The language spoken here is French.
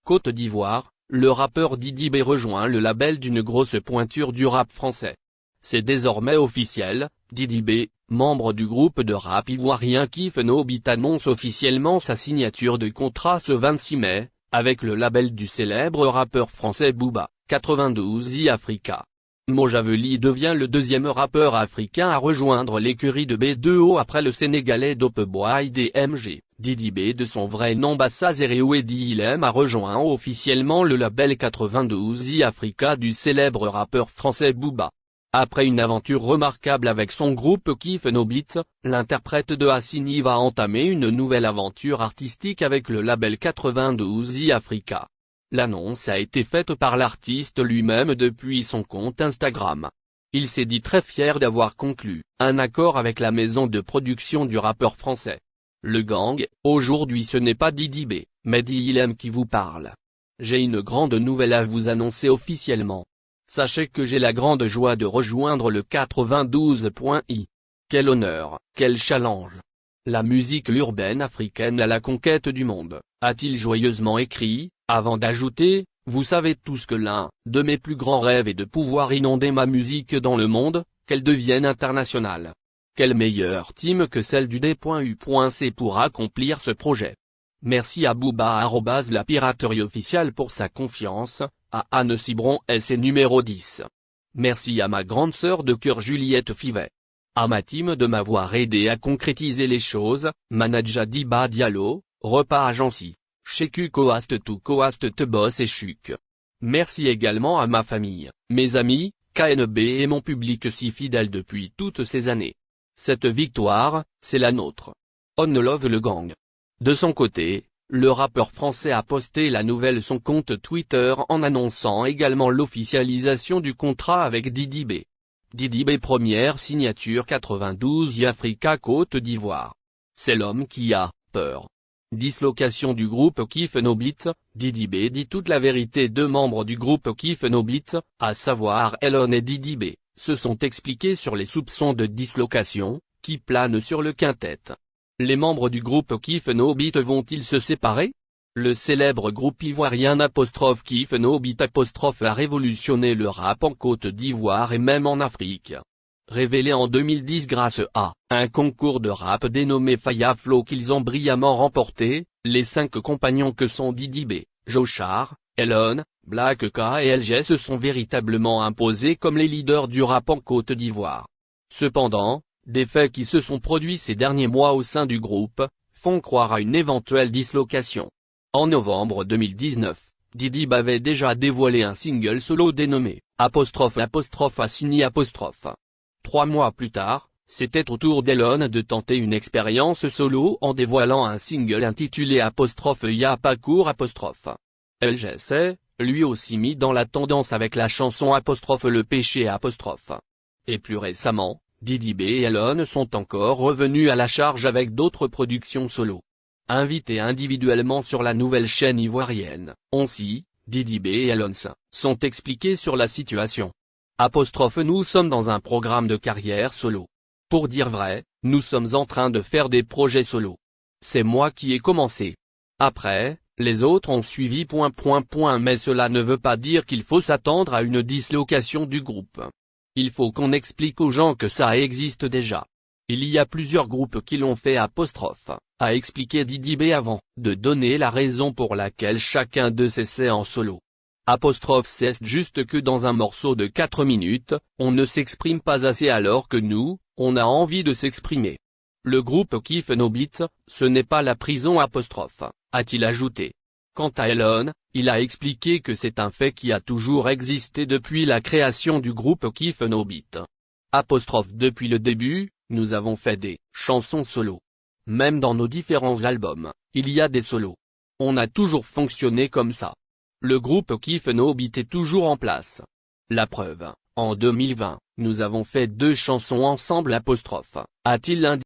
Côte d'Ivoire, le rappeur Didi B rejoint le label d'une grosse pointure du rap français. C'est désormais officiel, Didi B, membre du groupe de rap ivoirien Kif No Beat annonce officiellement sa signature de contrat ce 26 mai, avec le label du célèbre rappeur français Booba, 92 Africa. Mojaveli devient le deuxième rappeur africain à rejoindre l'écurie de B2O après le Sénégalais Dope Boy DMG. Didi B de son vrai nom Bassa Zerewedi Ilem a rejoint officiellement le label 92 Africa du célèbre rappeur français Booba. Après une aventure remarquable avec son groupe Kif No Beat, l'interprète de Assini va entamer une nouvelle aventure artistique avec le label 92 Africa. L'annonce a été faite par l'artiste lui-même depuis son compte Instagram. Il s'est dit très fier d'avoir conclu un accord avec la maison de production du rappeur français. Le gang, aujourd'hui ce n'est pas Didi B, mais Didi Ilem qui vous parle. J'ai une grande nouvelle à vous annoncer officiellement. Sachez que j'ai la grande joie de rejoindre le 92.I. Quel honneur, quel challenge. La musique urbaine africaine à la conquête du monde, a-t-il joyeusement écrit, avant d'ajouter, vous savez tous que l'un de mes plus grands rêves est de pouvoir inonder ma musique dans le monde, qu'elle devienne internationale. Quelle meilleure team que celle du D.U.C pour accomplir ce projet. Merci à Booba @ la piraterie officielle pour sa confiance, à Anne Cibron SC numéro 10. Merci à ma grande sœur de cœur Juliette Fivet. À ma team de m'avoir aidé à concrétiser les choses, Manager Diba Diallo, Repas Agency, Cheku Coast to Coast te Boss et Chuk. Merci également à ma famille, mes amis, KNB et mon public si fidèle depuis toutes ces années. Cette victoire, c'est la nôtre. On love le gang. De son côté, le rappeur français a posté la nouvelle son compte Twitter en annonçant également l'officialisation du contrat avec Didi B. Didi B première signature 92 Africa Côte d'Ivoire. C'est l'homme qui a peur. Dislocation du groupe Kif No Beat, Didi B dit toute la vérité. Deux membres du groupe Kif No Beat, à savoir Elon et Didi B, se sont expliqués sur les soupçons de dislocation, qui planent sur le quintet. Les membres du groupe Kif No Beat vont-ils se séparer? Le célèbre groupe ivoirien Kif No Beat a révolutionné le rap en Côte d'Ivoire et même en Afrique. Révélé en 2010 grâce à un concours de rap dénommé Faya Flow qu'ils ont brillamment remporté, les 5 compagnons que sont Didi B, Jochar, Elon, Black K et LG se sont véritablement imposés comme les leaders du rap en Côte d'Ivoire. Cependant, des faits qui se sont produits ces derniers mois au sein du groupe, font croire à une éventuelle dislocation. En novembre 2019, Didi B avait déjà dévoilé un single solo dénommé Assini. 3 mois plus tard, c'était au tour d'Elon de tenter une expérience solo en dévoilant un single intitulé Ya Pacour. LG s'est, lui aussi mis dans la tendance avec la chanson Le Péché. Et plus récemment, Didi B et Elon sont encore revenus à la charge avec d'autres productions solo. Invités individuellement sur la nouvelle chaîne ivoirienne, Didi B et Elon sont expliqués sur la situation. Nous sommes dans un programme de carrière solo. Pour dire vrai, nous sommes en train de faire des projets solo. C'est moi qui ai commencé. Après, les autres ont suivi. Mais cela ne veut pas dire qu'il faut s'attendre à une dislocation du groupe. Il faut qu'on explique aux gens que ça existe déjà. Il y a plusieurs groupes qui l'ont fait. A expliqué Didi B avant de donner la raison pour laquelle chacun d'eux s'essaie en solo. C'est juste que dans un morceau de 4 minutes, on ne s'exprime pas assez alors que nous, on a envie de s'exprimer. Le groupe Kif No Beat, ce n'est pas la prison a-t-il ajouté. Quant à Elon, il a expliqué que c'est un fait qui a toujours existé depuis la création du groupe Kif No Beat. Depuis le début, nous avons fait des chansons solo. Même dans nos différents albums, il y a des solos. On a toujours fonctionné comme ça. Le groupe Kif No Beat est toujours en place. La preuve, en 2020, nous avons fait 2 chansons ensemble a-t-il indiqué.